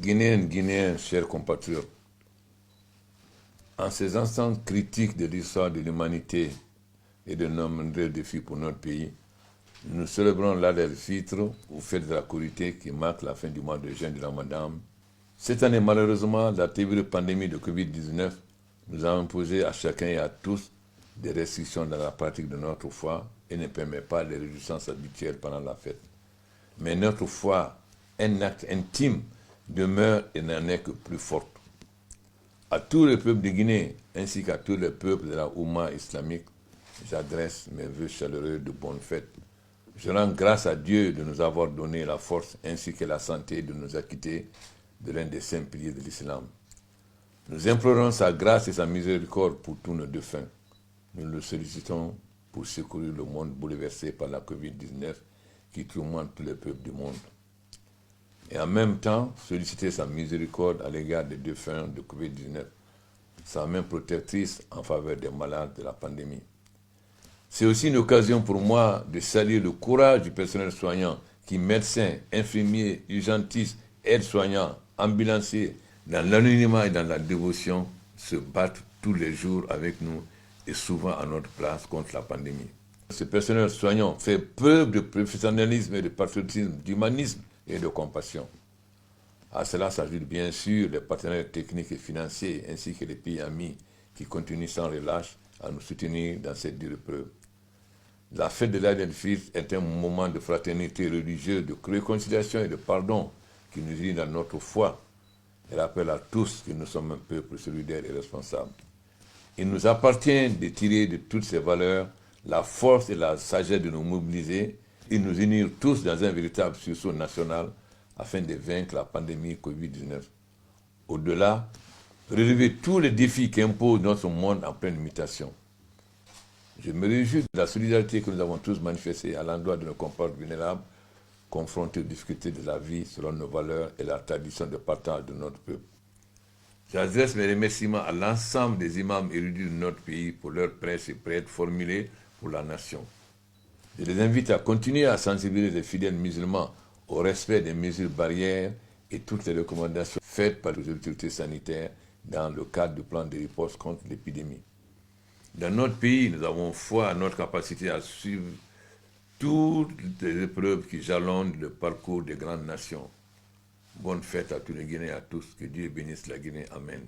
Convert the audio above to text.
Guinéennes, Guinéens, chers compatriotes, en ces instants critiques de l'histoire de l'humanité et de nombreux défis pour notre pays, nous célébrons l'Aïd el-Fitr, ou fête de la Korité, qui marque la fin du mois de jeûne de Ramadan. Cette année, malheureusement, la terrible pandémie de Covid-19 nous a imposé à chacun et à tous des restrictions dans la pratique de notre foi et ne permet pas les réjouissances habituelles pendant la fête. Mais notre foi, un acte intime, demeure et n'en est que plus forte. À tous les peuples de Guinée, ainsi qu'à tous les peuples de la Oumma islamique, j'adresse mes vœux chaleureux de bonne fête. Je rends grâce à Dieu de nous avoir donné la force ainsi que la santé de nous acquitter de l'un des cinq piliers de l'islam. Nous implorons sa grâce et sa miséricorde pour tous nos défunts. Nous le sollicitons pour secourir le monde bouleversé par la Covid-19 qui tourmente tous les peuples du monde. Et en même temps, solliciter sa miséricorde à l'égard des défunts de Covid-19, sa main protectrice en faveur des malades de la pandémie. C'est aussi une occasion pour moi de saluer le courage du personnel soignant qui, médecins, infirmiers, urgentistes, aides-soignants, ambulanciers, dans l'anonymat et dans la dévotion, se battent tous les jours avec nous et souvent à notre place contre la pandémie. Ce personnel soignant fait preuve de professionnalisme et de patriotisme, d'humanisme et de compassion. À cela s'ajoutent bien sûr les partenaires techniques et financiers ainsi que les pays amis qui continuent sans relâche à nous soutenir dans cette dure épreuve. La fête de l'Aïd el-Fitr est un moment de fraternité religieuse, de réconciliation et de pardon qui nous unit dans notre foi et rappelle à tous que nous sommes un peuple solidaire et responsable. Il nous appartient de tirer de toutes ces valeurs la force et la sagesse de nous mobiliser et nous unir tous dans un véritable sursaut national afin de vaincre la pandémie Covid-19. Au-delà, relever tous les défis qu'impose notre monde en pleine mutation. Je me réjouis de la solidarité que nous avons tous manifestée à l'endroit de nos compatriotes vulnérables, confrontés aux difficultés de la vie selon nos valeurs et la tradition de partage de notre peuple. J'adresse mes remerciements à l'ensemble des imams érudits de notre pays pour leurs prêches et prières formulées pour la nation. Je les invite à continuer à sensibiliser les fidèles musulmans au respect des mesures barrières et toutes les recommandations faites par les autorités sanitaires dans le cadre du plan de riposte contre l'épidémie. Dans notre pays, nous avons foi à notre capacité à suivre toutes les épreuves qui jalonnent le parcours des grandes nations. Bonne fête à tous les Guinéens et à tous. Que Dieu bénisse la Guinée. Amen.